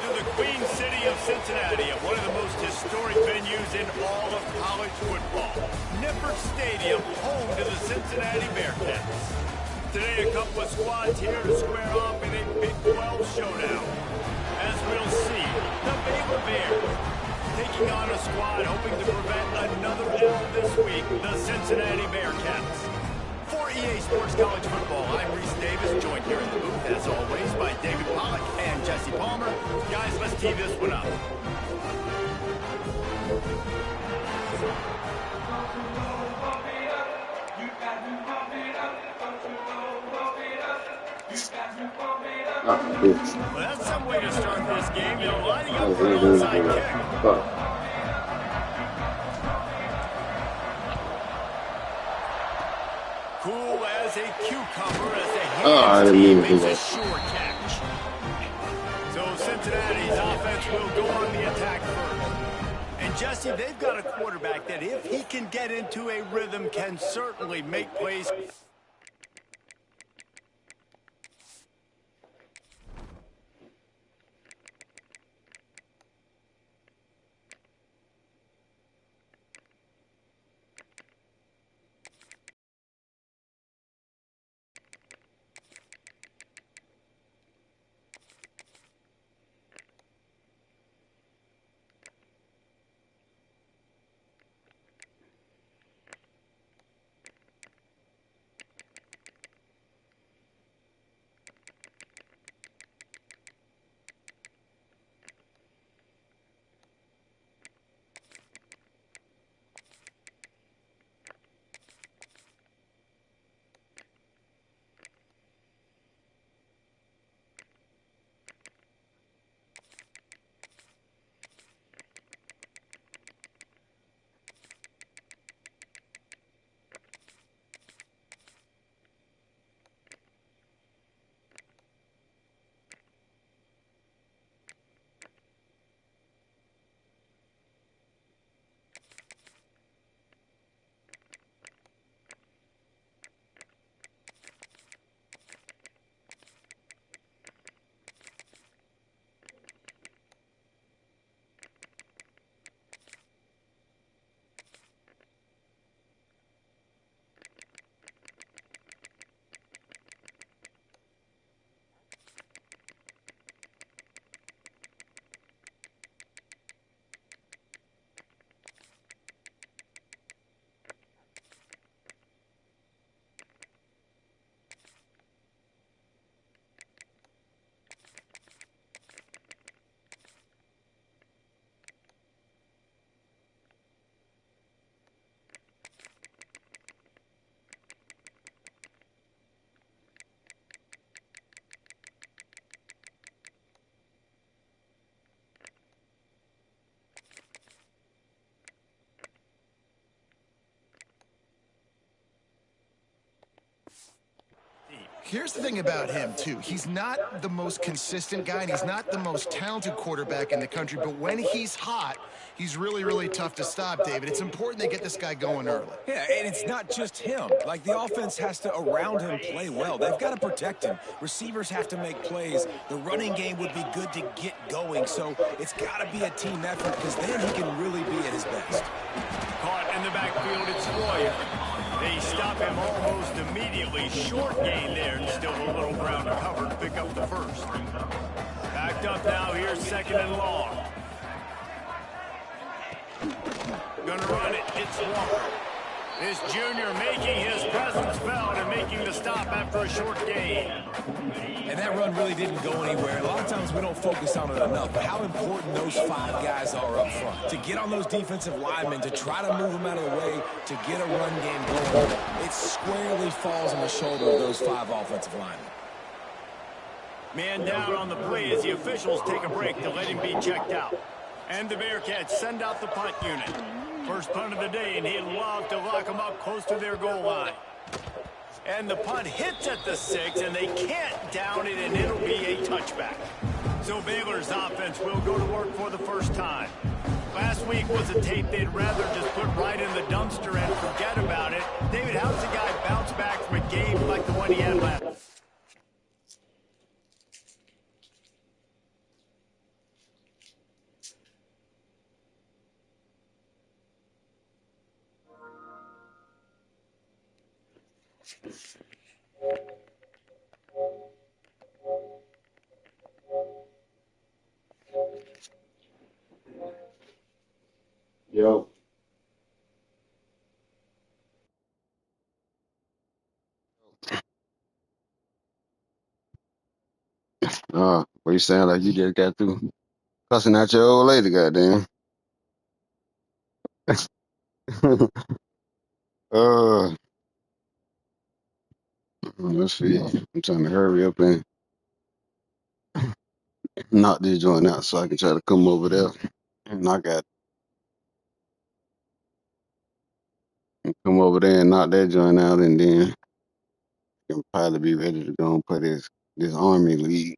to the Queen City of Cincinnati, at one of the most historic venues in all of college football. Nippert Stadium, home to the Cincinnati Bearcats. Today, a couple of squads here to square off in a Big 12 showdown. As we'll see, the Baylor Bears taking on a squad hoping to prevent another L this week, the Cincinnati Bearcats. For EA Sports College Football, I'm Reese Davis, joined here in the booth, as always, by David Pollack and Jesse Palmer. Guys, let's tee this one up. Well, that's some way to start this game. They're lining up for an onside kick. Cool as a cucumber as the hands team makes a sure catch. So Cincinnati's offense will go on the attack first. And Jesse, they've got a quarterback that if he can get into a rhythm can certainly make plays. Here's the thing about him, too. He's not the most consistent guy, and he's not the most talented quarterback in the country, but when he's hot, he's really, really tough to stop, David. It's important they get this guy going early. Yeah, and it's not just him. Like, the offense has to, around him, play well. They've got to protect him. Receivers have to make plays. The running game would be good to get going, so it's got to be a team effort, because then he can really be at his best. Caught in the backfield, it's Roy. They stop him almost immediately. Short gain there, and still a little ground to cover to pick up the first. Backed up now, here's second and long. Gonna run it, it's Walker. This junior making his presence felt and making the stop after a short gain. And that run really didn't go anywhere. A lot of times we don't focus on it enough, but how important those five guys are up front. To get on those defensive linemen, to try to move them out of the way, to get a run game going, it squarely falls on the shoulder of those five offensive linemen. Man down on the play as the officials take a break to let him be checked out. And the Bearcats send out the punt unit. First punt of the day, and he'd love to lock them up close to their goal line. And the punt hits at the 6, and they can't down it, and it'll be a touchback. So Baylor's offense will go to work for the first time. Last week was a tape they'd rather just put right in the dumpster and forget about it. David, how does a guy bounce back from a game like the one he had last? Yo. What you sound like you just got through cussing out your old lady, goddamn. uh, let's see. I'm trying to hurry up and knock this joint out so I can try to come over there and come over there and knock that joint out, and then can probably be ready to go and play this Army league.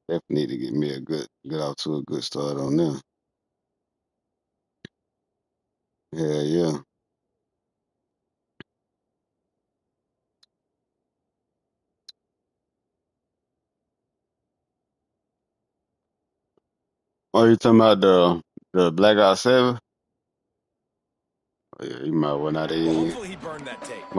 Definitely need to get me get off to a good start on there. Yeah, yeah. Oh, you talking about the Blackout 7? Oh, yeah, you might well not Well, even hopefully he burned that tape.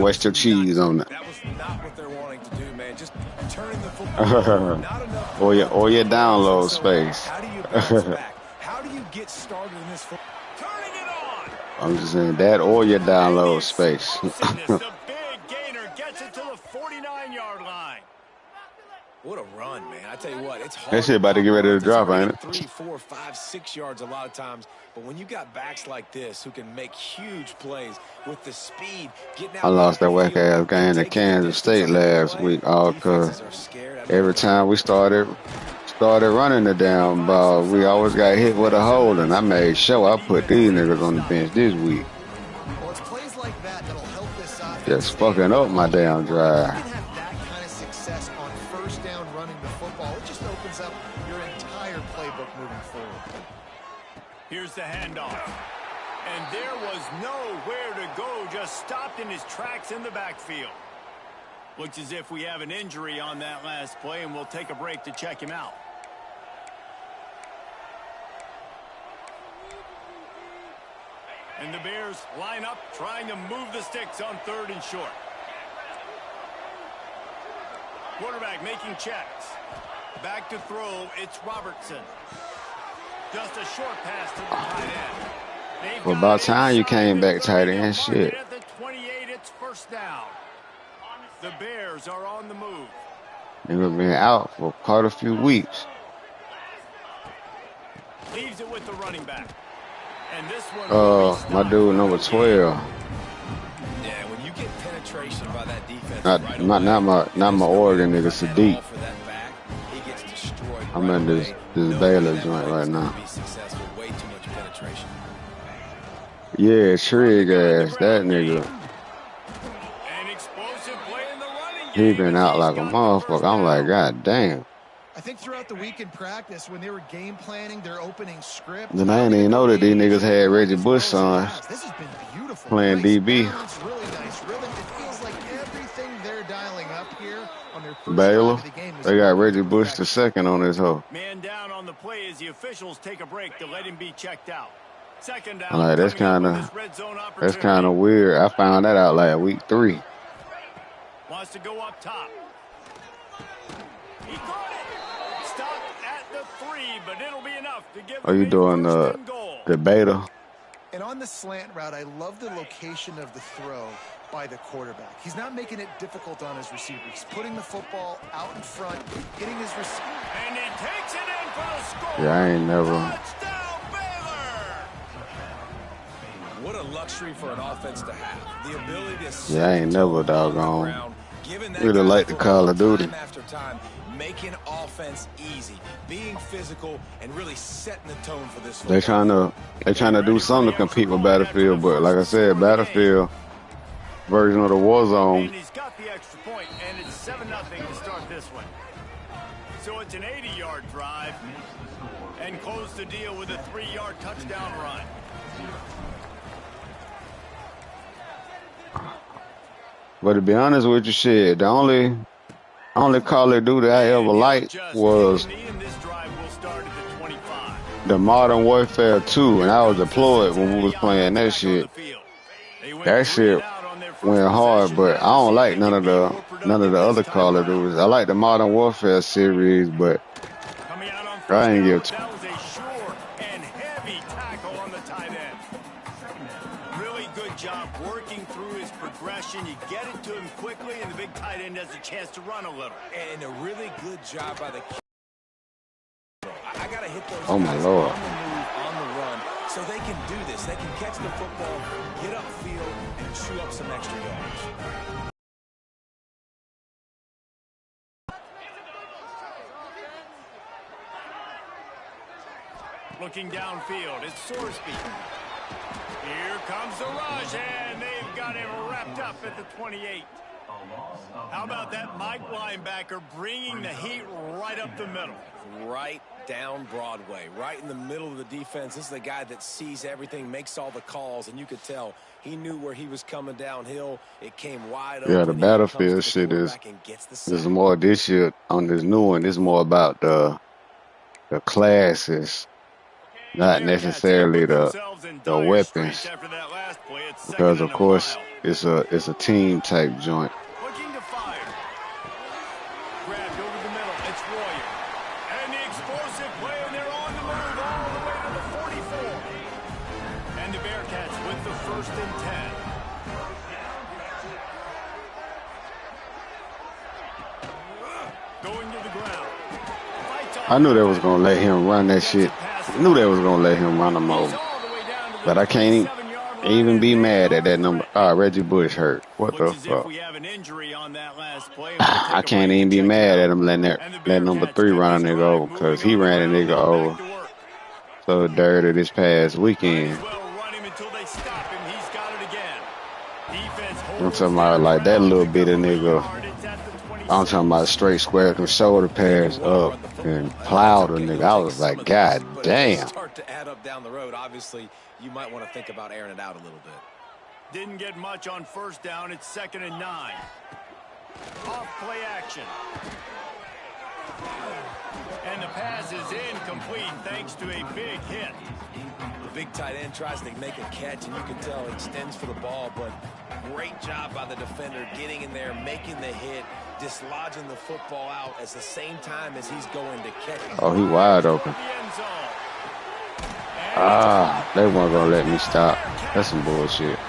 waste your cheese on it. That was not what they're wanting to do, man. Just turning the football over. Not enough. or your download space. How do you bounce back? How do you get started in this football? Turning it on. I'm just saying that or your download space. The big gainer gets it to the 49-yard line. What a run, man. I tell you what, it's hard. That shit about to get ready to drop, ain't it? 3, 4, 5, 6 yards a lot of times. But when you got backs like this who can make huge plays with the speed, getting out. I lost that whack ass game to Kansas State last week, all because every time we started running the damn ball, we always got hit with a hole, and I made sure I put these niggas on the bench this week. Well, it's plays like that that'll help this offense. Just fucking up my damn drive. You can have that kind of success on first down running the football. It just opens up your entire playbook moving forward. Here's the handoff. And there was nowhere to go, just stopped in his tracks in the backfield. Looks as if we have an injury on that last play, and we'll take a break to check him out. And the Bears line up, trying to move the sticks on 3rd and short. Quarterback making checks. Back to throw, it's Robertson. Just a short pass to the tight end. Well, about time you came back tight end, shit. At the 28, it's first down. The Bears are on the move. They've been out for quite a few weeks. Leaves it with the running back. And this one my dude number 12. Yeah, when you get penetration by that defense, Not my Oregon nigga Sadiq. I'm in this Baylor joint right now. Yeah, Trig ass, that nigga. He been out like a motherfucker. I'm like, God damn. I think throughout the week in practice, when they were game planning their opening script, Then I didn't even know that these niggas had Reggie Bush son this has been beautiful. playing DB. It's really nice. Really, it feels like everything they're dialing up here on their first Baylor, drive of the game is they got Reggie Bush the second on this hoe. Man down on the play as the officials take a break to let him be checked out. Second down. I'm like, that's kind of weird. I found that out like week 3. Wants to go up top. He caught it. Stopped at the 3, but it'll be enough to give. Are you doing the beta? And on the slant route, I love the location of the throw by the quarterback. He's not making it difficult on his receiver. He's putting the football out in front, hitting his receiver. And he takes it in for the score. Yeah, I ain't never. Touchdown, Baylor. What a luxury for an offense to have. The ability to Yeah, I ain't never doggone. Really like the Call of Duty. Time after time, making offense easy, being physical, and really setting the tone for this. They trying to do something to compete with Battlefield, but like I said, Battlefield version of the Warzone. And he's got the extra point, and it's 7-0 to start this one. So it's an 80-yard drive, and close the deal with a 3-yard touchdown run. But to be honest with you, shit, the only Call of Duty I ever liked was the Modern Warfare 2, and I was deployed when we was playing that shit. That shit went hard, but I don't like none of the other Call of Duties. I like the Modern Warfare series, but I ain't give. That was a sure and heavy tackle on the tight end. Really good job working through his progression. You get it to him quickly, and the big tight end has a chance to run a little. And a really good job by the. I gotta hit those. Oh my Lord! On the move, on the run, so they can do this. They can catch the football, get upfield, and chew up some extra yards. Looking downfield, it's Sorsby. Here comes the rush, and they've got him wrapped up at the 28. How about that Mike linebacker bringing the heat right up the middle? Right down Broadway, right in the middle of the defense. This is the guy that sees everything, makes all the calls, and you could tell he knew where he was coming downhill. It came wide open. Yeah, the Battlefield shit is more this year on this new one. It's more about the classes, not necessarily the weapons, because of course it's a team type joint. Looking to fire. Grabbed over the middle. It's Royer. And the explosive play, and they're on the move all the way to the 44. And the Bearcats with the 1st and 10. Going to the ground. I knew they was gonna let him run that shit. I knew they was gonna let him run them over. But I can't even be mad at that number. Reggie Bush hurt. What the fuck? I can't even be mad at him letting that number 3 run a nigga over, because he ran a nigga over so dirty this past weekend. I'm talking about like that little bit of nigga. I'm talking about straight square from shoulder pads up and plowed a nigga. I was like, God damn. Start to add up down the road. Obviously, you might want to think about airing it out a little bit. Didn't get much on 1st down. It's 2nd and 9. Off play action. And the pass is incomplete thanks to a big hit. The big tight end tries to make a catch, and you can tell he extends for the ball, but great job by the defender getting in there, making the hit, dislodging the football out at the same time as he's going to catch it. Oh, he wide open. They weren't going to let me stop. That's some bullshit.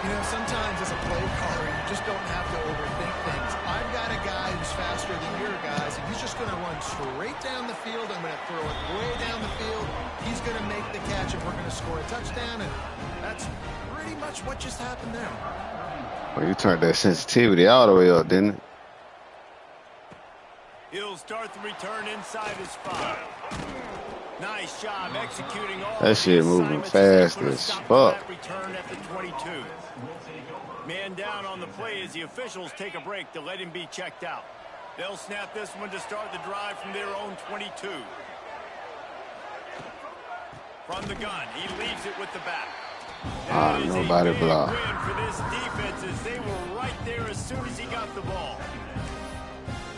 You know, sometimes as a play caller, you just don't have to overthink things. I've got a guy who's faster than your guys, and he's just going to run straight down the field. I'm going to throw it way down the field. He's going to make the catch, and we're going to score a touchdown, and that's pretty much what just happened there. Well, you turned that sensitivity all the way up, didn't it? He'll start the return inside his 5. Nice job executing all that shit moving fast as fuck. Return at the 22. Man down on the play as the officials take a break to let him be checked out. They'll snap this one to start the drive from their own 22. From the gun, he leaves it with the back. Nobody blocked. Win for this defense as they were right there as soon as he got the ball.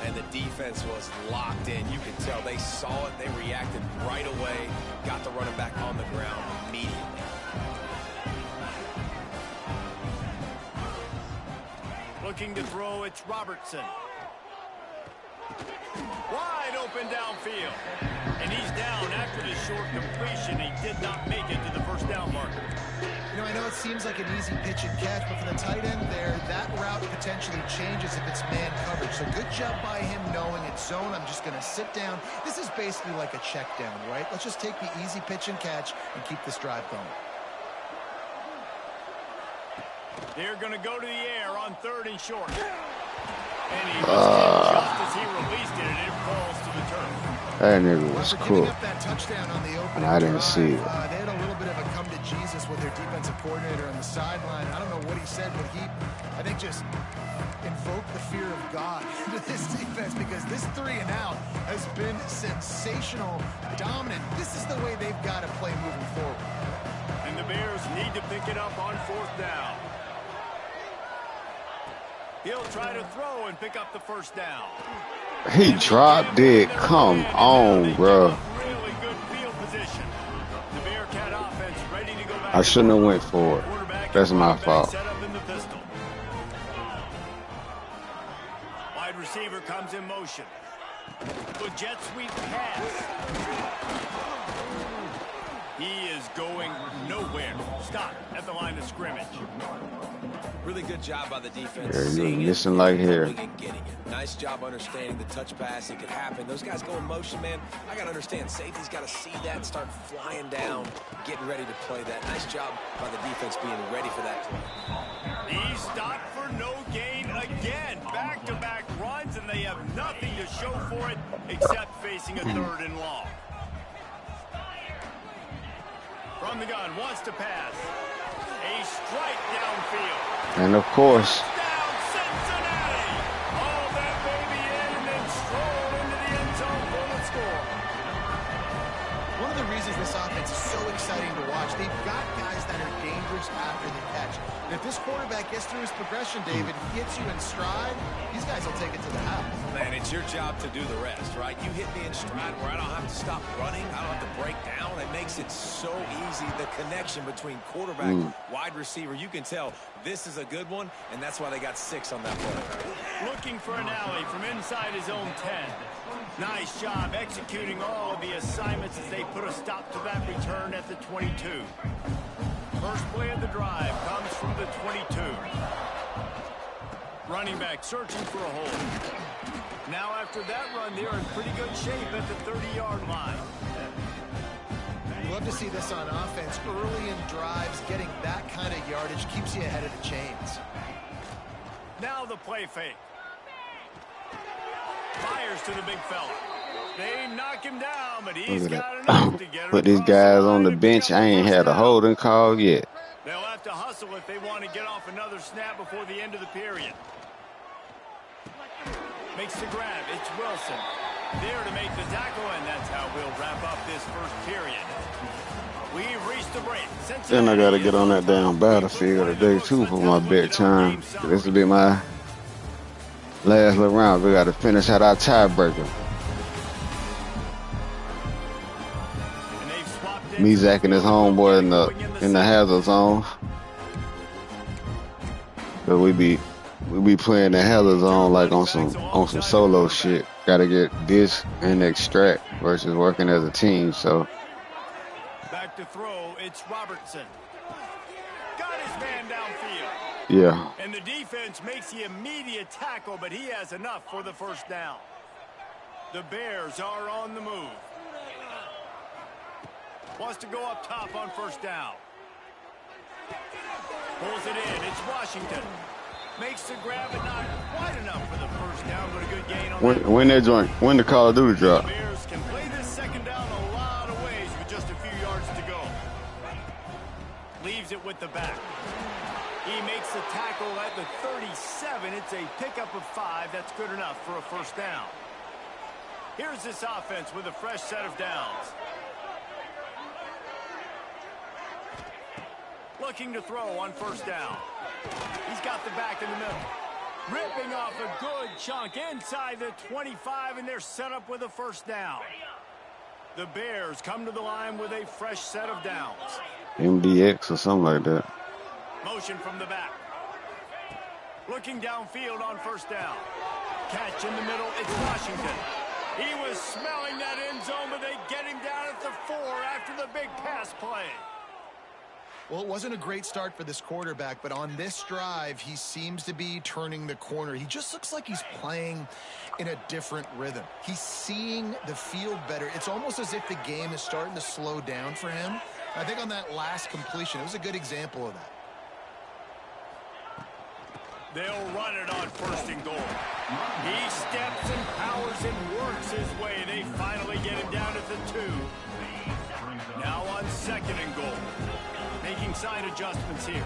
And the defense was locked in. You could tell they saw it. They reacted right away. Got the running back on the ground immediately. Looking to throw, it's Robertson. Wide open downfield. And he's down after the short completion. He did not make it to the 1st down marker. You know, I know it seems like an easy pitch and catch, but for the tight end there, that route potentially changes if it's man coverage. So good job by him knowing it's zone. I'm just going to sit down. This is basically like a check down, right? Let's just take the easy pitch and catch and keep this drive going. They're going to go to the air on 3rd and short. And he was hit just as he released it, and it falls to the turf. That nigga was cool. And I didn't see it. They had a little bit of a come to Jesus with their defensive coordinator on the sideline. I don't know what he said, but he, I think, just invoked the fear of God into this defense, because this 3 and out has been sensational, dominant. This is the way they've got to play moving forward. And the Bears need to pick it up on 4th down. He'll try to throw and pick up the 1st down. He dropped it. Come on, bro. Really good field I shouldn't have went for it. That's my fault. Set up in the pistol. Wide receiver comes in motion. Good jet sweep pass. He is going nowhere. Stop at the line of scrimmage. Really good job by the defense. Yeah, Seeing you're it, missing like here. and getting it. Nice job understanding the touch pass. It could happen. Those guys go in motion, man. I got to understand. Safety's got to see that, start flying down, getting ready to play that. Nice job by the defense being ready for that play. He stopped for no gain again. Back-to-back runs, and they have nothing to show for it except facing a 3rd and long. From the gun, wants to pass. A strike downfield. And of course, Down Cincinnati. All that baby in and then stroll into the end zone for the score. One of the reasons this offense is so exciting to watch, they've got guys that are dangerous after the catch. And if this quarterback gets through his progression, David, he hits you in stride, these guys will take it to the house. Man, it's your job to do the rest, right? You hit me in stride where I don't have to stop running. I don't have to break down. It makes it so easy. The connection between quarterback, wide receiver, you can tell this is a good one, and that's why they got 6 on that play. Looking for an alley from inside his own 10. Nice job executing all of the assignments as they put a stop to that return at the 22. First play of the drive comes from the 22. Running back searching for a hole. Now after that run, they're in pretty good shape at the 30-yard line. You love to see this on offense. Early in drives, getting that kind of yardage keeps you ahead of the chains. Now the play fake. Fires to the big fella. They knock him down, but he's got enough to get put these guys on the bench. I ain't had a holding call yet. They'll have to hustle if they want to get off another snap before the end of the period. Makes the grab. It's Wilson. There to make the tackle, and that's how we'll wrap up this first period. We've reached the break. Then I got to get on that damn battlefield today, too, for my bedtime. This will be my last little round. We got to finish out our tiebreaker. Me, Zach, and his homeboy in the hazard zone. But we be playing the hazard zone like on some solo shit. Gotta get this and extract versus working as a team. So back to throw, it's Robertson. Got his man downfield. yeah. And the defense makes the immediate tackle, but he has enough for the first down. The Bears are on the move. Wants to go up top on first down. Pulls it in. It's Washington. Makes the grab, but not quite enough for the first down, but a good gain on that. When that joint, when the Call of Duty drop. The Bears can play this second down a lot of ways with just a few yards to go. Leaves it with the back. He makes the tackle at the 37. It's a pickup of 5. That's good enough for a first down. Here's this offense with a fresh set of downs. Looking to throw on first down. He's got the back in the middle. Ripping off a good chunk inside the 25, and they're set up with a first down. The Bears come to the line with a fresh set of downs. MDX or something like that. Motion from the back. Looking downfield on first down. Catch in the middle, it's Washington. He was smelling that end zone, but they get him down at the 4 after the big pass play. Well, it wasn't a great start for this quarterback, but on this drive, he seems to be turning the corner. He just looks like he's playing in a different rhythm. He's seeing the field better. It's almost as if the game is starting to slow down for him. I think on that last completion, it was a good example of that. They'll run it on first and goal. He steps and powers and works his way. They finally get him down at the 2. Now on second and goal. Making side adjustments here.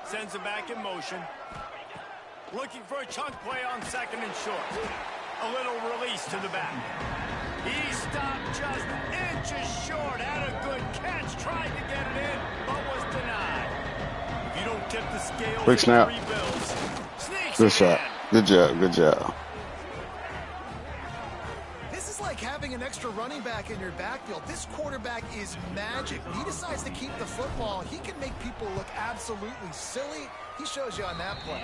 Sends him back in motion. Looking for a chunk play on second and short. A little release to the back. He stopped just inches short. Had a good catch. Tried to get it in, but was denied. If you don't tip the scales, quick snap. Sneaks Good shot. Good job. Good job. This is like having an extra running back in your backfield. This quarterback is magic. When he decides to keep the football, he can make people look absolutely silly. He shows you on that play.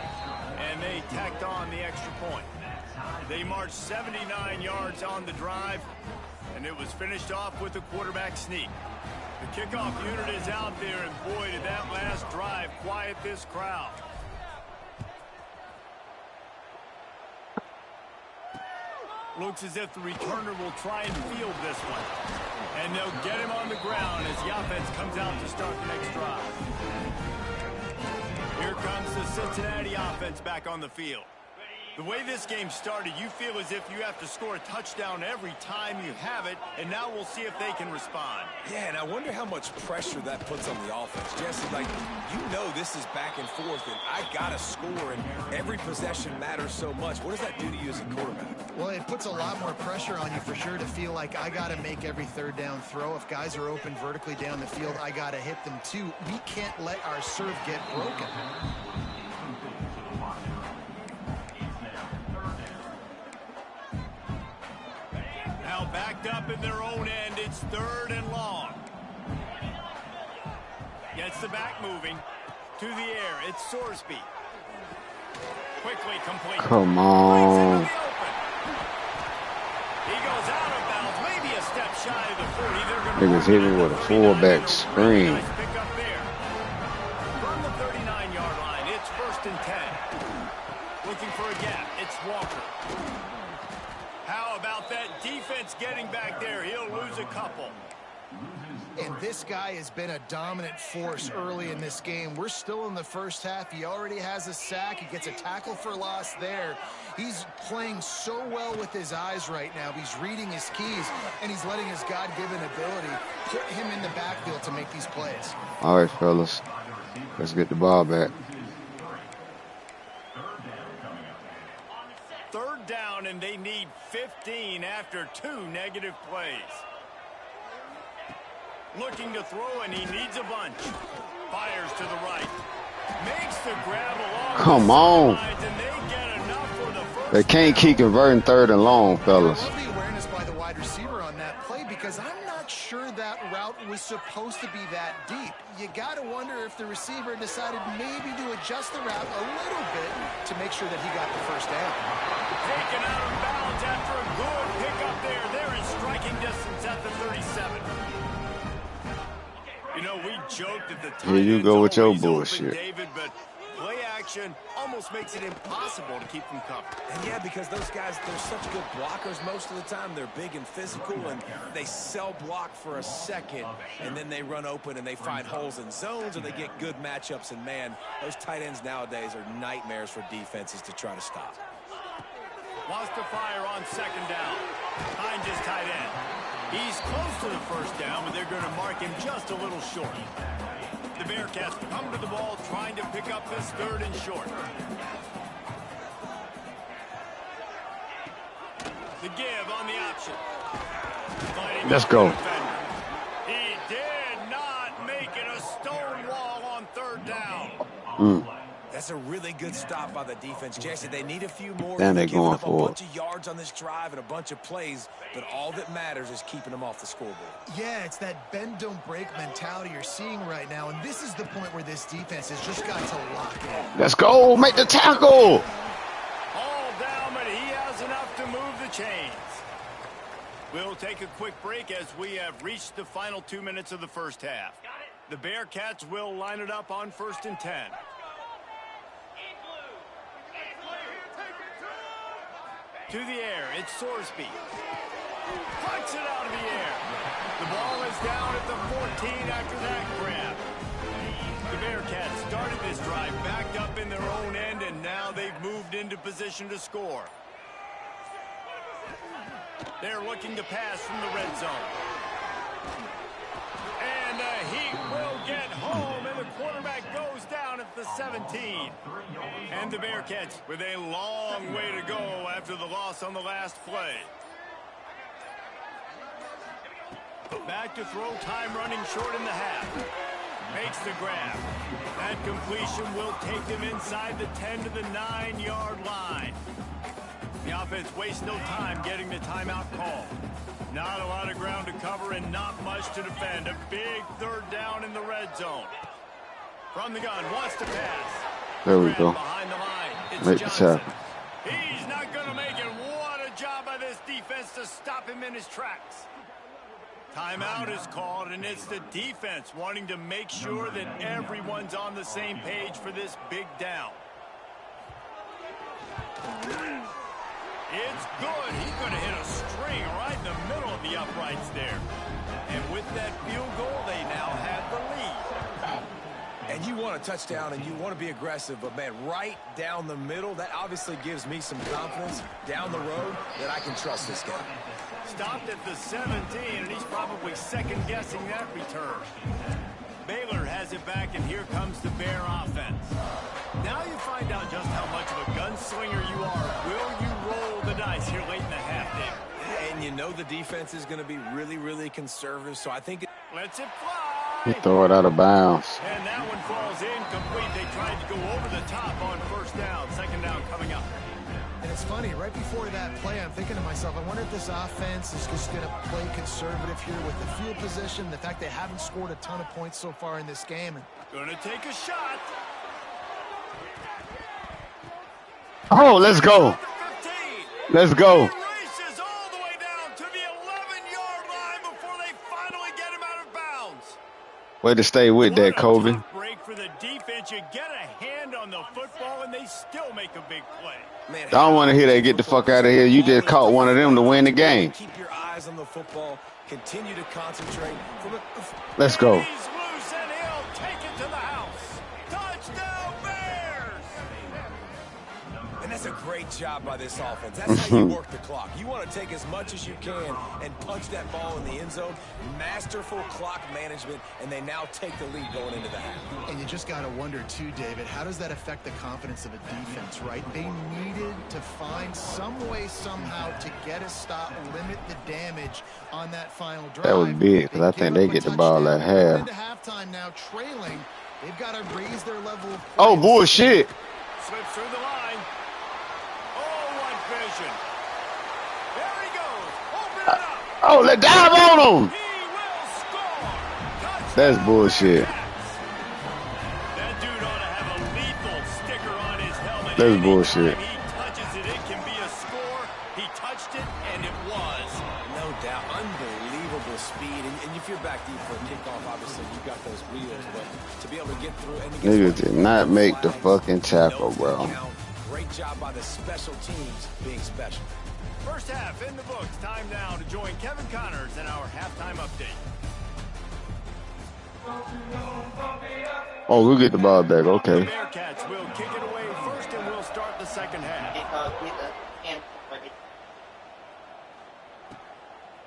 And they tacked on the extra point. They marched 79 yards on the drive, and it was finished off with a quarterback sneak. The kickoff unit is out there, and boy, did that last drive quiet this crowd. Looks as if the returner will try and field this one. And they'll get him on the ground as the offense comes out to start the next drive. Here comes the Cincinnati offense back on the field. The way this game started, you feel as if you have to score a touchdown every time you have it, and now we'll see if they can respond. Yeah, and I wonder how much pressure that puts on the offense. Jesse, like, you know this is back and forth, and I got to score, and every possession matters so much. What does that do to you as a quarterback? Well, it puts a lot more pressure on you for sure to feel like I got to make every third down throw. If guys are open vertically down the field, I got to hit them too. We can't let our serve get broken. Now backed up in their own end, it's 3rd and long. Gets the back moving. To the air, it's Sorsby. Quickly complete. Come on. He goes out of bounds, maybe a step shy of the 40. Niggas hit me with a fullback screen. Pick up there. From the 39-yard line, it's 1st and 10. Looking for a gap, it's Walker. How about that defense getting back there? He'll lose a couple. And this guy has been a dominant force early in this game. We're still in the first half. He already has a sack. He gets a tackle for loss there. He's playing so well with his eyes right now. He's reading his keys, and he's letting his God-given ability put him in the backfield to make these plays. All right, fellas. Let's get the ball back. 3rd down, and they need 15 after 2 negative plays. Looking to throw, and he needs a bunch. Fires to the right. Makes the grab along. Come on. And they get enough for the first They can't keep converting 3rd and long, fellas. I love the awareness by the wide receiver on that play because I'm not sure that route was supposed to be that deep. You got to wonder if the receiver decided maybe to adjust the route a little bit to make sure that he got the first down. Taken out of bounds after a good pickup there. They're in striking distance at the 37. You know, we joked at the time. Here you go with your open, bullshit. David, but play action almost makes it impossible to keep them covered. And yeah, because those guys, they're such good blockers most of the time. They're big and physical, and they sell block for a second, and then they run open and they find holes in zones, or they get good matchups. And, man, those tight ends nowadays are nightmares for defenses to try to stop. Wants to fire on 2nd down. Finds his tight end. He's close to the first down, but they're going to mark him just a little short. The Bearcats come to the ball trying to pick up this 3rd and short. The give on the option. Let's go. He did not make it a stone wall on 3rd down. That's a really good stop by the defense, Jesse. They need a few more. Then they're giving going up a for bunch of yards on this drive and a bunch of plays, but all that matters is keeping them off the scoreboard. Yeah, it's that bend, don't break mentality you're seeing right now, and this is the point where this defense has just got to lock in. Let's go. Make the tackle. All down, but he has enough to move the chains. We'll take a quick break as we have reached the final 2 minutes of the first half. The Bearcats will line it up on 1st and 10. To the air, it's Sorsby. Puts it out of the air. The ball is down at the 14 after that grab. The Bearcats started this drive backed up in their own end, and now they've moved into position to score. They're looking to pass from the red zone. And the Heat will get home, and the quarterback goes down at the 17. And the Bearcats with a long way to go after the loss on the last play. Back to throw, time running short in the half. Makes the grab. That completion will take them inside the 10 to the 9-yard line. The offense wastes no time getting the timeout call. Not a lot of ground to cover and not much to defend. A big third down in the red zone. From the gun, wants to pass. There we go. Behind the line, it's Make the Johnson. tackle. He's not going to make it. What a job by this defense to stop him in his tracks. Timeout is called, and it's the defense wanting to make sure that everyone's on the same page for this big down. It's good. He's going to hit a string right in the middle of the uprights there. And with that field goal, they now have the lead. And you want a touchdown and you want to be aggressive, but, man, right down the middle, that obviously gives me some confidence down the road that I can trust this guy. Stopped at the 17, and he's probably second-guessing that return. Baylor has it back, and here comes the Bear offense. Now you find out just how much of a gunslinger you are. Will you roll the dice here late in the half, Dave? And you know the defense is going to be really, really conservative, so I think Lets it fly. He throw it out of bounds. And that one falls incomplete. They tried to go over the top on first down. Second down coming up. And it's funny, right before that play, I'm thinking to myself, I wonder if this offense is just going to play conservative here with the field position, the fact they haven't scored a ton of points so far in this game. Going to take a shot. Oh, let's go. Let's go. He races all the way down to the 11-yard line before they finally get him out of bounds. Way to stay with that, Kobe. Break for the defense. You get a hand on the football, and they still make a big play. Man, I don't want to hear that. Get the fuck out of here. You just caught one of them to win the game. Keep your eyes on the football. Continue to concentrate. Let's go. He's loose, and he'll take it to the house. Touchdown, Bears! And that's a great job by this offense. That's how you work the clock. You want to take as much as you can and punch that ball in the end zone. Masterful clock management, and they now take the lead going into the half. And you just got to wonder, too, David, how does that affect the confidence of a defense, right? They needed to find some way, somehow, to get a stop, limit the damage on that final drive. That was big, because I think they get the ball at half. Into halftime now, trailing. They've got to raise their level of play. Oh, bullshit. Slips through the line. Oh, what vision. There he goes. Open it up. Oh, let's dive on him. He will score. Touchdown, That's bullshit. That dude ought to have a lethal sticker on his helmet. That's Anytime bullshit. he touches it, it can be a score. He touched it, and it was. No doubt. Unbelievable speed. And if you're back deep for a kickoff, obviously you've got those wheels. But to be able to get through. And Niggas did not make the fucking tackle, bro. Great job by the special teams being special. First half in the books. Time now to join Kevin Connors in our halftime update. Oh, we'll get the ball back. Okay. The Bearcats will kick it away first, and we'll start the second half.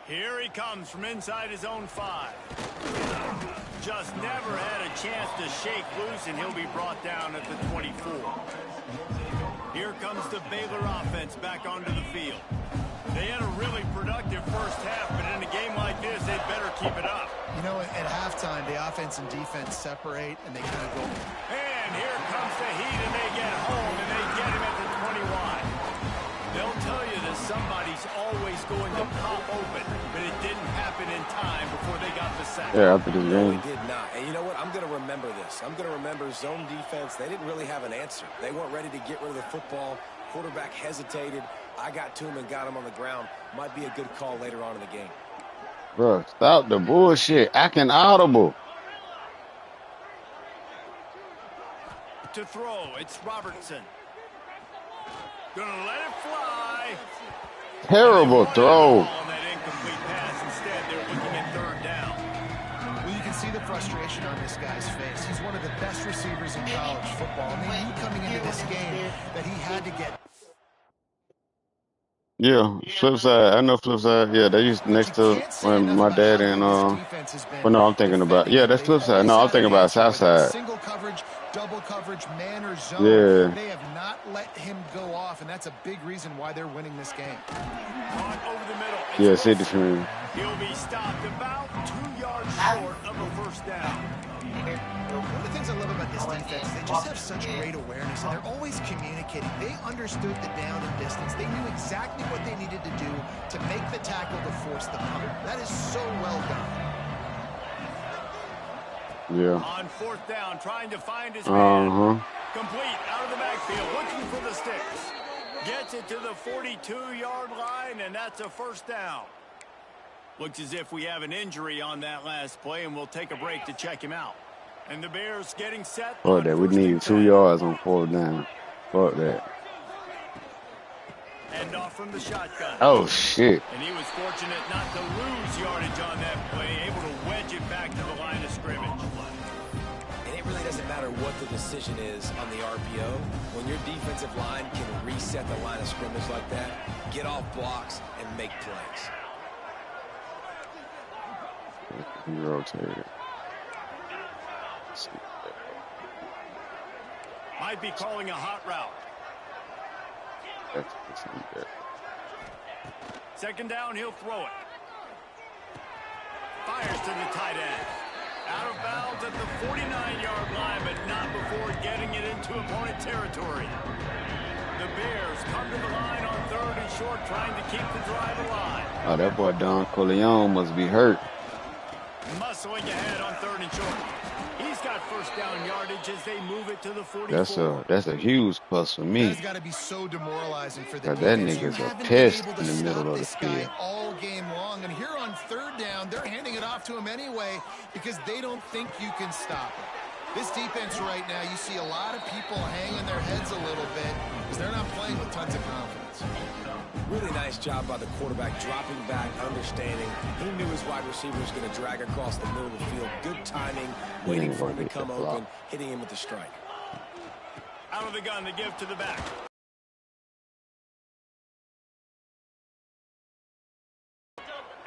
Here he comes from inside his own 5. Just never had a chance to shake loose, and he'll be brought down at the 24. Here comes the Baylor offense back onto the field. They had a really productive first half, but in a game like this, they'd better keep it up. You know, at halftime, the offense and defense separate, and they kind of go. And here comes the heat, and they get home, and they get him at the 21. They'll tell you that somebody's always going to pop open, but it didn't happen in time before they got the sack. Yeah, after this No, game. he did not. And you know what? I'm going to remember this. I'm going to remember zone defense. They didn't really have an answer. They weren't ready to get rid of the football. Quarterback hesitated. I got to him and got him on the ground. Might be a good call later on in the game. Bro, stop the bullshit. Acting audible. To throw, it's Robertson. Gonna let it fly. Terrible throw. On that incomplete pass. Instead, they're looking at third down. Well, you can see the frustration on this guy's face. He's one of the best receivers in college football. And they knew coming into this game that he had to get. Yeah, flip side. I know flip side. Yeah, they used next to when my dad and well, no, I'm thinking about. Yeah, that's flip side. No, I'm thinking about south side. Single coverage double coverage, man or zone. Yeah. They have not let him go off, and that's a big reason why they're winning this game. Caught over the middle. Yeah, see the screen. He'll be stopped about 2 yards short of a first down. One of the things I love about this defense is they just have such great awareness, and they're always communicating. They understood the down and distance. They knew exactly what they needed to do to make the tackle to force the punt. That is so well done. Yeah. On fourth down, trying to find his man. Complete out of the backfield, looking for the sticks. Gets it to the 42-yard line, and that's a first down. Looks as if we have an injury on that last play, and we'll take a break to check him out. And the Bears getting set. Fuck that. We need 2 yards on fourth down. Fuck that. End off from the shotgun. Oh, shit. And he was fortunate not to lose yardage on that play, able to wedge it back to the line of scrimmage. And it really doesn't matter what the decision is on the RPO. When your defensive line can reset the line of scrimmage like that, get off blocks and make plays. He rotated. Might be calling a hot route. Second down, he'll throw it. Fires to the tight end. Out of bounds at the 49-yard line, but not before getting it into opponent territory. The Bears come to the line on third and short, trying to keep the drive alive. Oh, that boy Don Corleone must be hurt. Muscling ahead on third and short. He's got first down yardage as they move it to the 44. That's a huge plus for me. That's got to be so demoralizing for the That defense. nigga's You a haven't pest been able in to the middle stop of the this guy field. all game long, and here on third down, they're handing it off to him anyway because they don't think you can stop him. This defense right now, you see a lot of people hanging their heads a little bit because they're not playing with tons of confidence. Really nice job by the quarterback, dropping back, understanding. He knew his wide receiver was going to drag across the middle of the field. Good timing, waiting for him to come open, hitting him with the strike. Out of the gun to give to the back.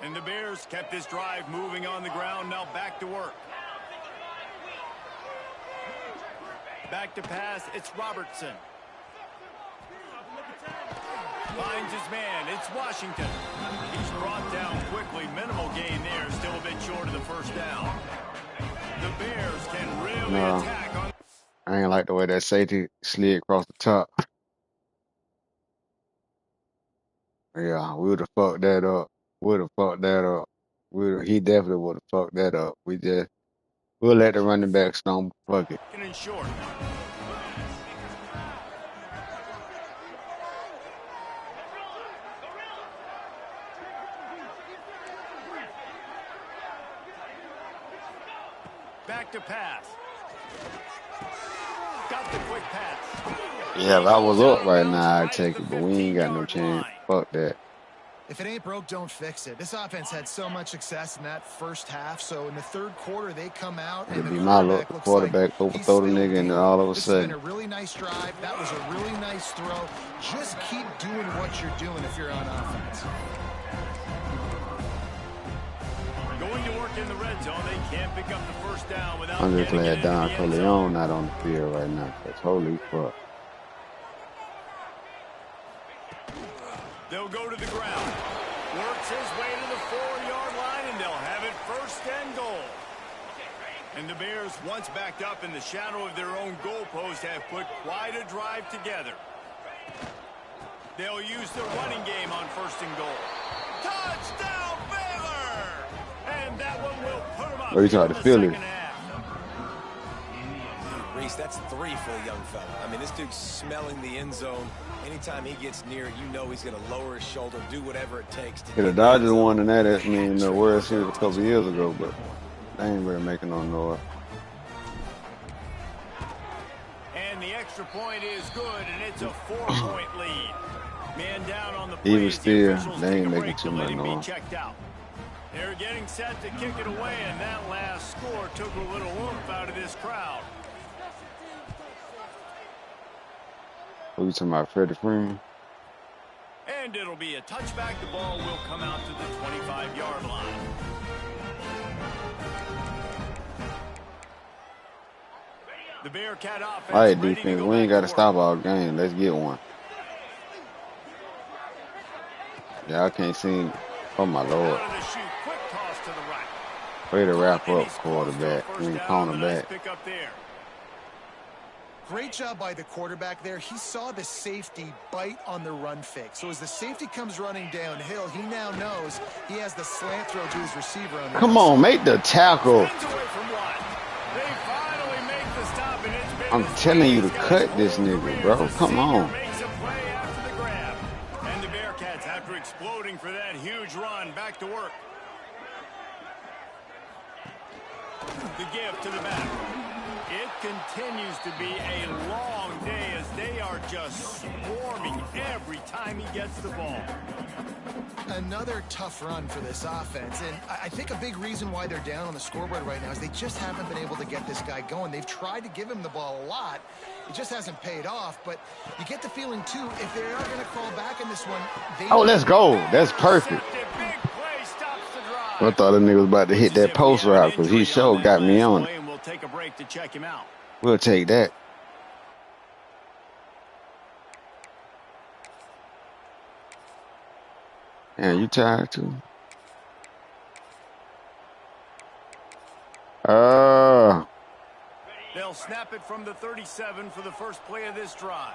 And the Bears kept this drive moving on the ground, now back to work. Back to pass, it's Robertson. Finds his man, it's Washington. He's brought down quickly, minimal gain there, still a bit short of the first down. The Bears can really attack on... I ain't like the way that safety slid across the top. Yeah, we would have fucked that up. He definitely would have fucked that up. We'll let the running back stomp. Fuck it. In short. Back to pass. Got the quick pass. Yeah, if I was up right now, I'd take it, but we ain't got no chance. Fuck that. If it ain't broke, don't fix it. This offense had so much success in that first half, so in the third quarter, they come out and It'd be my quarterback overthrow the nigga, and all of a sudden. This has been a really nice drive. That was a really nice throw. Just keep doing what you're doing if you're on offense. Going to work in the red zone, they can't pick up the first down without I'm just glad Don Corleone Corleone not on the field right now, because holy fuck. They'll go to the ground. Works his way to the 4-yard line, and they'll have it first and goal. And the Bears, once backed up in the shadow of their own goalpost, have put quite a drive together. They'll use the running game on first and goal. Touchdown, Baylor! And that one will put them up. What are you trying to feel it? Reese, that's 3 for the young fella. I mean, this dude's smelling the end zone. Anytime he gets near it, you know he's going to lower his shoulder, do whatever it takes to. Yeah, the Dodgers won in that. I mean, the World Series a couple years ago, but they ain't really making no noise. And the extra point is good, and it's a 4-point lead. Man down on the play. Even still, they ain't making too much noise. Checked out. They're getting set to kick it away, and that last score took a little oomph out of this crowd. What are you talking about, Freddie Freeman? And it'll be a touchback. The ball will come out to the 25-yard line. The Bearcat All offense right, ready to defense. go We ain't back got to to work. stop our game. Let's get one. Yeah, I can't see. Oh, my Lord. Out of the chute, quick toss to the right. Way to wrap And up, he's close to a quarterback. I first mean, down on the nice cornerback. pickup there. Great job by the quarterback there. He saw the safety bite on the run fake. So as the safety comes running downhill, he now knows he has the slant throw to his receiver on the Come other on, side. make the tackle. Spins away from one. They finally make the stop, and it's been I'm his telling way you his to guy's cut this whole nigga, career. bro. The Come senior on. makes a play after the grab. And the Bearcats, after exploding for that huge run, back to work. The give to the back. It continues to be a long day as they are just swarming every time he gets the ball. Another tough run for this offense, and I think a big reason why they're down on the scoreboard right now is they just haven't been able to get this guy going. They've tried to give him the ball a lot. It just hasn't paid off, but you get the feeling, too, if they are going to crawl back in this one, they... Oh, let's go. That's perfect. Big play stops the drive. I thought the nigga was about to hit that post route because he sure got me on it. And we'll take a break to check him out. We'll take that. Yeah, you tired too? They'll snap it from the 37 for the first play of this drive.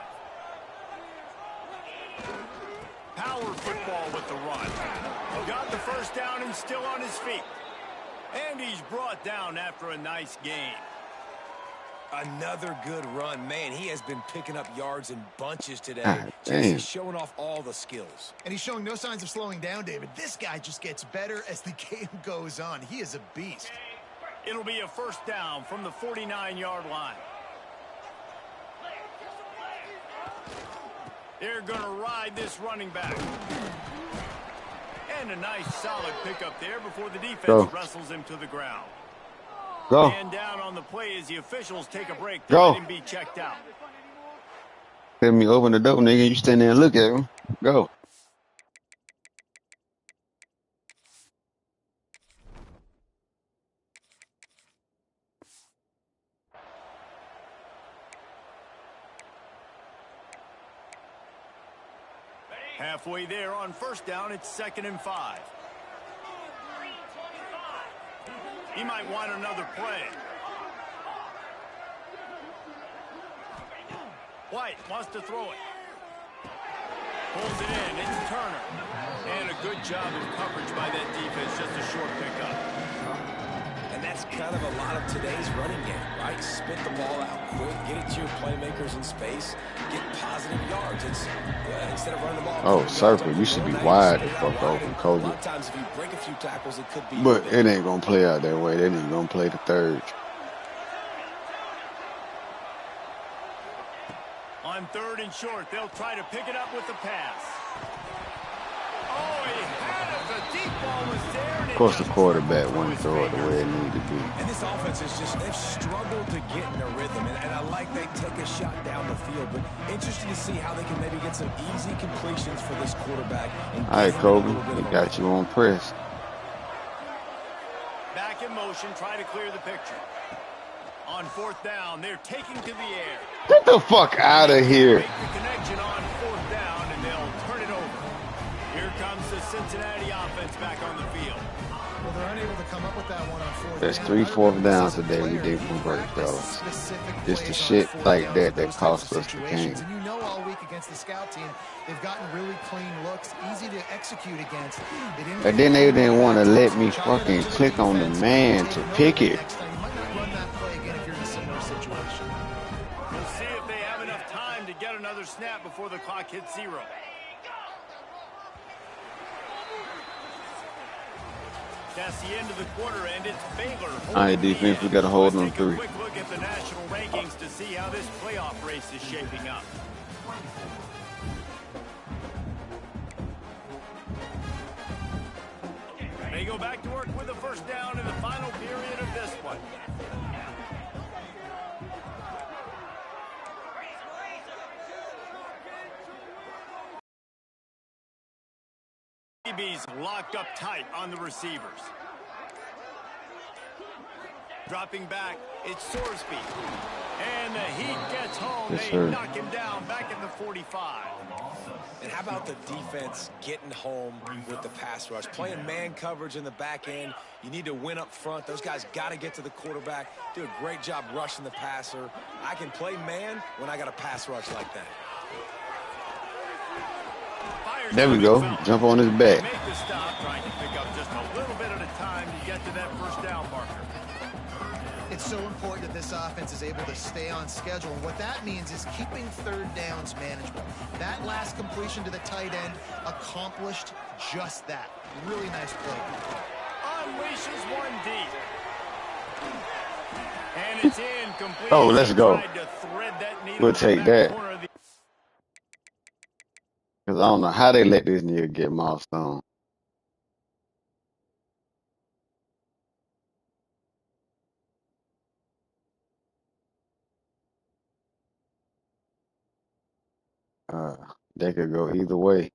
Power football with the run. Got the first down and still on his feet. And he's brought down after a nice gain. Another good run. Man, he has been picking up yards in bunches today. God, Just damn. showing off all the skills. And he's showing no signs of slowing down, David. This guy just gets better as the game goes on. He is a beast. It'll be a first down from the 49-yard line. They're going to ride this running back. And a nice solid pickup there before the defense wrestles him to the ground. Go. Man down on the play as the officials take a break to Go. let him be checked out. Let me open the door, nigga. You stand there and look at him. Go. Halfway there on first down, it's 2nd and 5. He might want another play. White wants to throw it. Pulls it in. It's Turner. And a good job of coverage by that defense. Just a short pickup. And that's kind of a lot of today's running game, right? Spit the ball out quick, get it to your playmakers in space, get positive yards. It's instead of running the ball. Oh, circle. You should be wide the fuck open, Kobe. A lot of times, if you break a few tackles, it could be. But it ain't gonna play out that way. They ain't gonna play the third. On 3rd and short, they'll try to pick it up with the pass. Oh, he had it. The deep ball was there. Of course, the quarterback wouldn't throw it the way it needed to be. And this offense is just, they've struggled to get in a rhythm. And I like they take a shot down the field. But interesting to see how they can maybe get some easy completions for this quarterback. All right, Kobe. He got you on press. Back in motion, try to clear the picture. On 4th down, they're taking to the air. Get the fuck out of here. Make the connection on 4th down, and they'll turn it over. Here comes the Cincinnati offense back on the field. Well, they're unable to come up with that one on 4th There's down. 3 4th downs today we didn't convert, fellas. It's the shit like that that cost us the game. And you know all week against the scout team, they've gotten really clean looks, easy to execute against. And then they didn't want to let me fucking click on the man to pick it. Next time, you might not run that play again if you're in a similar situation. We'll see if they have enough time to get another snap before the clock hits 0. That's the end of the quarter, and it's Baylor. All right, defense, we got to hold them 3. Quick look at the national rankings to see how this playoff race is shaping up. They go back to work with a first down in the final period of this one. DB's locked up tight on the receivers. Dropping back, it's Sorsby. And the heat gets home. Yes, They sir. knock him down back at the 45. And how about the defense getting home with the pass rush? Playing man coverage in the back end. You need to win up front. Those guys got to get to the quarterback. Do a great job rushing the passer. I can play man when I got a pass rush like that. There we go. Jump on his back. Make the stop, trying to pick up just a little bit at a time to get to that first down marker. It's so important that this offense is able to stay on schedule. And what that means is keeping third downs manageable. That last completion to the tight end accomplished just that. Really nice play. Unleashes one deep. And it's incomplete. Oh, let's go. Tried to thread that needle We'll in the take back that. corner of the- Because I don't know how they let this nigga get milestone. They could go either way.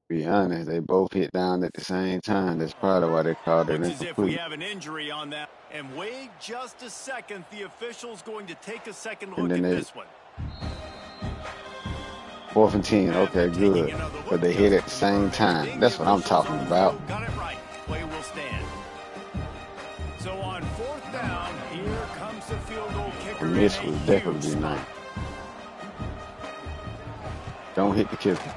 Be honest, they both hit down at the same time. That's probably why they called it Looks as if we incomplete. have an injury on that. And wait just a second. The official's going to take a second And look then at they this one. 4th and 10. Okay, good. But they hit at the same time. That's what I'm talking about. Got it right. Play will stand. So on 4th down, here comes the field goal kicker. And this in a was definitely huge nice. spot. Don't hit the kicker.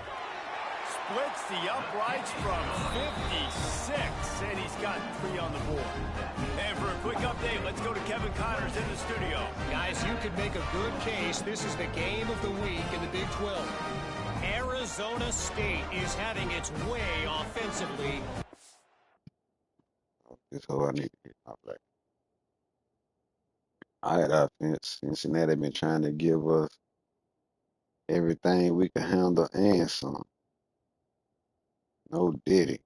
Splits the uprights from 56, and he's got 3 on the board. And for a quick update, let's go to Kevin Connors in the studio. Guys, you could make a good case. This is the game of the week in the Big 12. Arizona State is having its way offensively. That's all I need to get my black. All right, offense. Cincinnati been trying to give us everything we can handle and some. No diddy.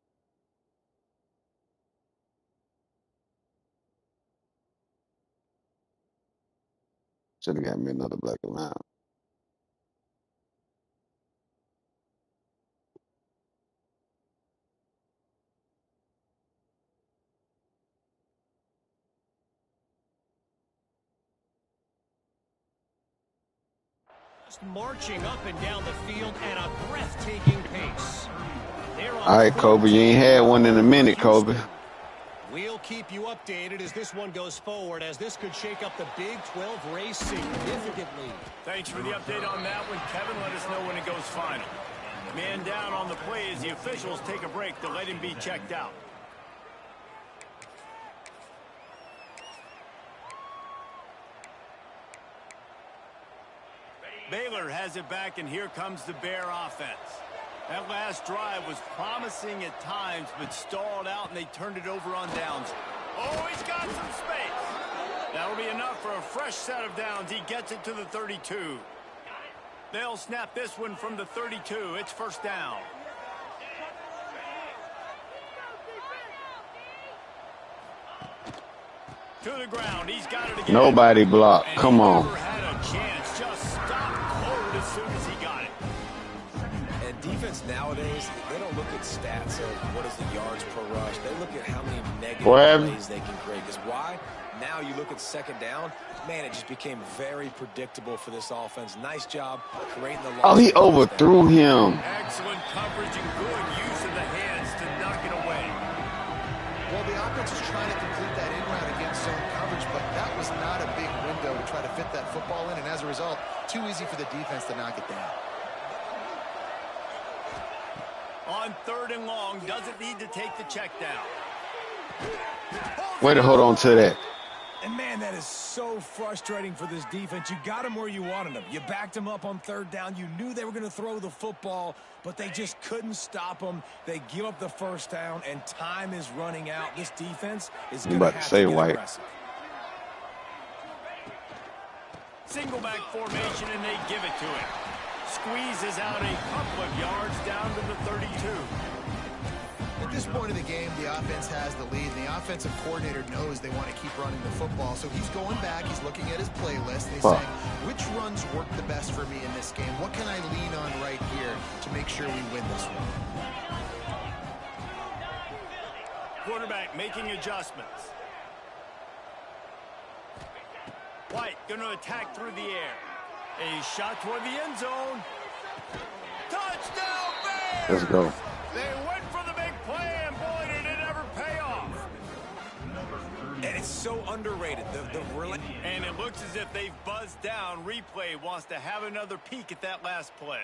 Should have got me another black line. Just marching up and down the field at a breathtaking pace. All right, Kobe, you ain't had one in a minute, Kobe. We'll keep you updated as this one goes forward, as this could shake up the Big 12 race significantly. Thanks for the update on that one, Kevin. Let us know when it goes final. Man down on the play as the officials take a break to let him be checked out. Baylor has it back, and here comes the Bear offense. That last drive was promising at times, but stalled out, and they turned it over on downs. Oh, he's got some space. That'll be enough for a fresh set of downs. He gets it to the 32. They'll snap this one from the 32. It's first down. To the ground. He's got it again. Nobody blocked. And Come he on. never had a chance. Just stopped cold as soon as he got it. And defense nowadays, they don't look at stats of what is the yards per rush. They look at how many negative plays they can create. Because why? Now you look at second down, man, it just became very predictable for this offense. Nice job creating the Oh, he overthrew him. Excellent coverage and good use of the hands to knock it away. Well, the offense is trying to complete that in route against zone coverage, but that was not a big window to try to fit that football in, and as a result, too easy for the defense to knock it down. On 3rd and long, doesn't need to take the check down. Way to hold on to that. And, man, that is so frustrating for this defense. You got them where you wanted them. You backed them up on 3rd down. You knew they were going to throw the football, but they just couldn't stop them. They give up the first down, and time is running out. This defense is going to have to get aggressive. Single back formation, and they give it to him. Squeezes out a couple of yards down to the 32. At this point of the game, the offense has the lead, and the offensive coordinator knows they want to keep running the football. So he's going back, he's looking at his playlist, and he's saying, which runs work the best for me in this game? What can I lean on right here to make sure we win this one? Quarterback making adjustments. fight. Going to attack through the air. A shot toward the end zone. Touchdown, Bears! Let's go. They went for the big play, and boy, did it ever pay off. And it's so underrated. And it looks as if they've buzzed down. Replay wants to have another peek at that last play.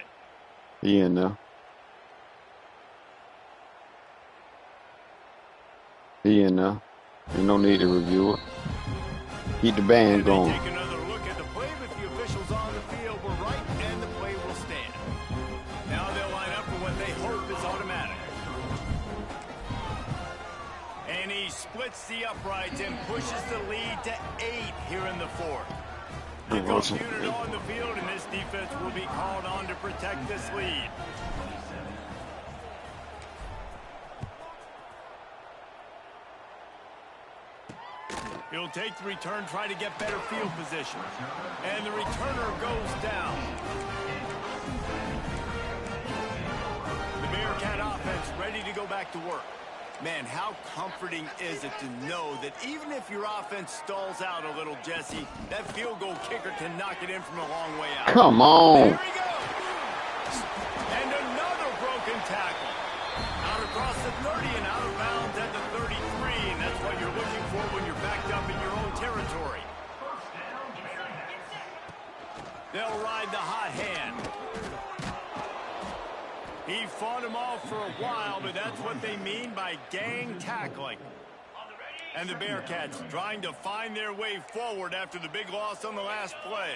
He in there. He in there. Ain't no need to review it. Keep the band going. Take another look at the play, but the officials on the field were right, and the play will stand. Now they'll line up for what they hope is automatic. And he splits the uprights and pushes the lead to 8 here in the fourth. The coach unit on the field, and this defense will be called on to protect this lead. He'll take the return, try to get better field position. And the returner goes down. The Bearcat offense ready to go back to work. Man, how comforting is it to know that even if your offense stalls out a little, Jesse, that field goal kicker can knock it in from a long way out. Come on. There he goes. And another broken tackle. Out across the 30 and out of bounds at the 33. And that's what you're looking for when you're backed up in your own territory. They'll ride the hot hand. He fought him off for a while, but that's what they mean by gang tackling. And the Bearcats trying to find their way forward after the big loss on the last play.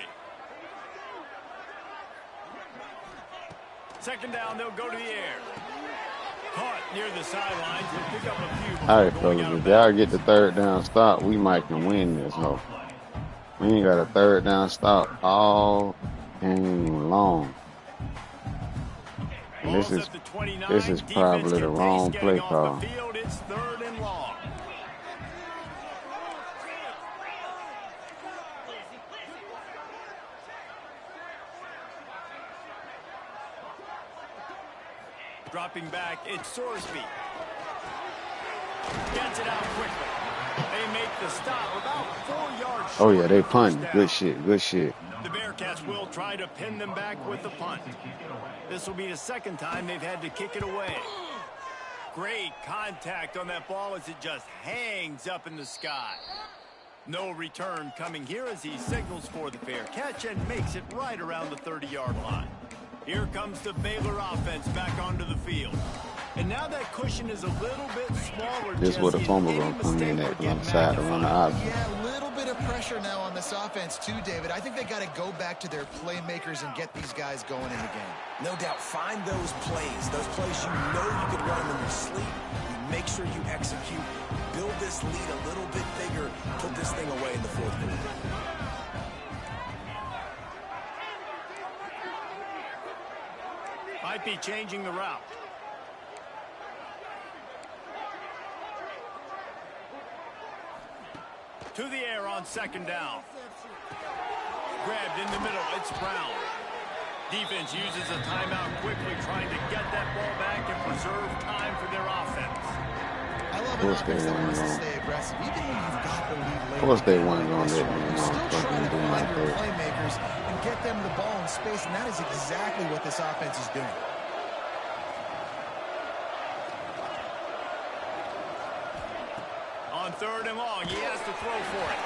Second down, they'll go to the air. Caught near the sidelines. They'll pick up a few. All right, fellas, if y'all get the third down stop, we might can win this hoe. We ain't got a third down stop all game long. And this is probably the wrong play call. It's third and long. Dropping back, it's Sorsby. Gets it out quickly. They make the stop about 4 yards short. Oh yeah, they punting. Good shit, good shit. The Bearcats will try to pin them back with the punt. This will be the second time they've had to kick it away. Great contact on that ball as it just hangs up in the sky. No return coming here as he signals for the fair catch and makes it right around the 30-yard line. Here comes the Baylor offense back onto the field. And now that cushion is a little bit smaller. This is where the fumble gonna come in at on the side to run the option. Yeah, a little bit of pressure now on this offense too, David. I think they got to go back to their playmakers and get these guys going in the game. No doubt, find those plays you know you can run them in your sleep. You make sure you execute, build this lead a little bit bigger, put this thing away in the fourth quarter. Might be changing the route. To the air on second down. Grabbed in the middle, it's Brown. Defense uses a timeout quickly, trying to get that ball back and preserve time for their offense. I love an offense that wants to stay aggressive, even when you've got the lead late. Of course they weren't going to let me Still trying to do find my your thing. playmakers and get them the ball in space, and that is exactly what this offense is doing. On third and long, he has to throw for it.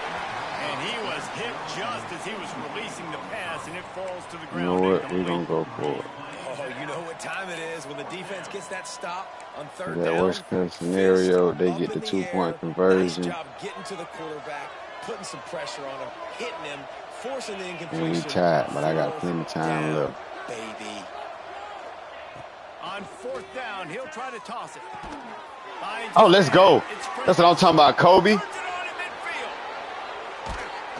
And he was hit just as he was releasing the pass, and it falls to the ground. You know what? We're going to go for it. Oh, you know what time it is when the defense gets that stop on third That down. worst case scenario, they get the 2-point conversion. Nice job getting to the quarterback, putting some pressure on him, hitting him, forcing the incompletion. And we tied, but I got plenty of time left. Baby. On fourth down, he'll try to toss it. Oh, let's go. That's what I'm talking about, Kobe.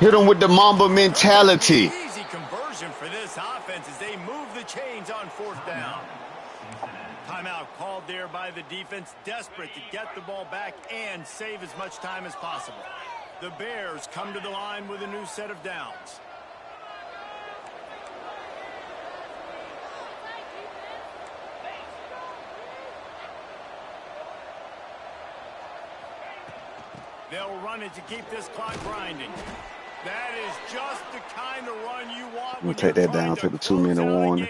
Hit him with the Mamba mentality. Easy conversion for this offense as they move the chains on fourth down. Timeout called there by the defense, desperate to get the ball back and save as much time as possible. The Bears come to the line with a new set of downs. They'll run it to keep this clock grinding. That is just the kind of run you want. We'll take that down to the 2-minute warning.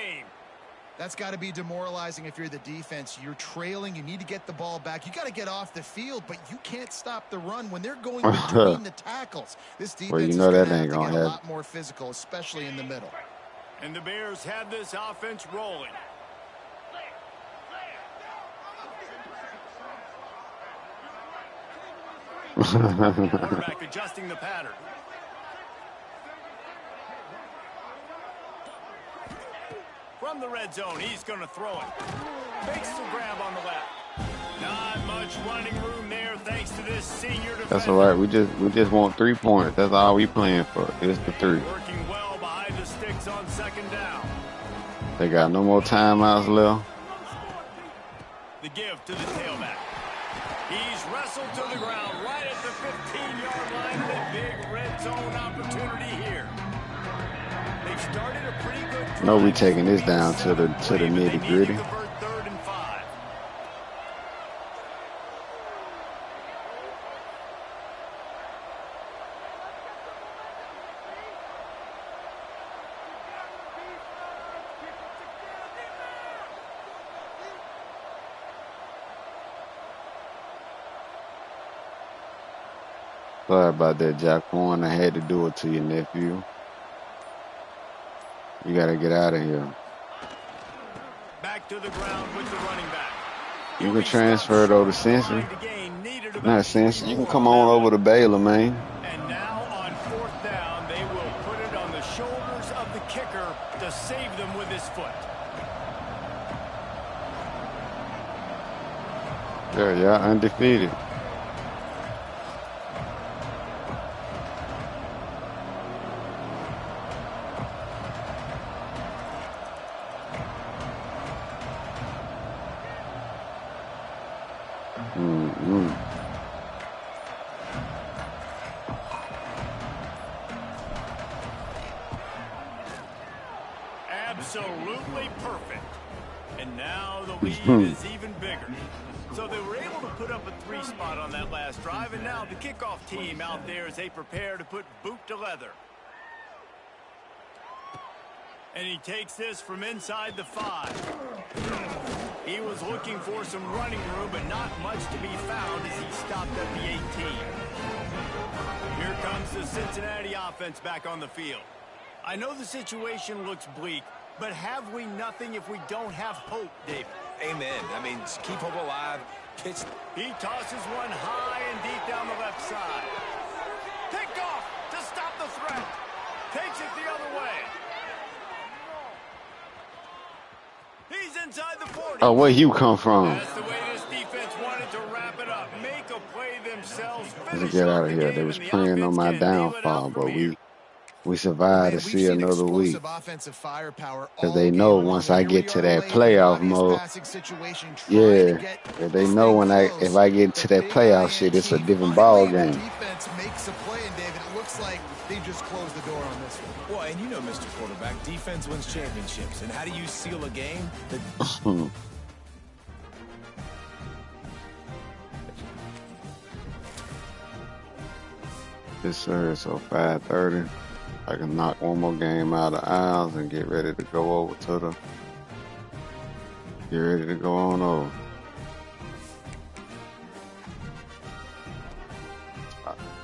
That's got to be demoralizing if you're the defense. You're trailing. You need to get the ball back. You got to get off the field, but you can't stop the run when they're going between the tackles. This defense well, you is know going that to have ain't to gonna get a happen. lot more physical, especially in the middle. And the Bears have this offense rolling. Quarterback adjusting the pattern. From the red zone, he's going to throw it. Makes the grab on the left. Not much running room there thanks to this senior defender. That's all right. We just want 3 points. That's all we playing for. It's the 3. Working well behind the sticks on second down. They got no more timeouts left. The give to the tailback. He's wrestled to the ground right at the 15-yard line. A big red zone opportunity here. They've started a pretty good drive. No, we taking this down to the nitty-gritty. Third and 5. Sorry about that, Jaquan. I had to do it to your nephew. You got to get out of here. Back to the ground with the running back. You can transfer though to Cincy. Not Cincy. You can come on over to Baylor, man. And now on fourth down, they will put it on the shoulders of the kicker to save them with his foot. Yeah, undefeated. Absolutely perfect. And now the lead is even bigger. So they were able to put up a 3 spot on that last drive, and now the kickoff team out there as they prepare to put boot to leather. And he takes this from inside the 5. He was looking for some running room, but not much to be found as he stopped at the 18. Here comes the Cincinnati offense back on the field. I know the situation looks bleak, but have we nothing if we don't have hope, David? Amen. I mean, just keep hope alive. Pitch. He tosses one high and deep down the left side. Picked off to stop the threat. Takes it the other way. He's inside the 40. Oh, where you come from? That's the way this defense wanted to wrap it up. Make a play themselves. Let's get out of here. They was praying on my downfall, but we survived to see another week. Because they know once I get to that playoff mode, yeah, they know if I get to that playoff shit, it's a different ball game. Defense makes a play, and David, it looks like they just closed the door on this one. Well, and you know, Mr. Quarterback, defense wins championships. And how do you seal a game? Yes, sir. So 5:30. I can knock one more game out of ours and get ready to go over to get ready to go on over.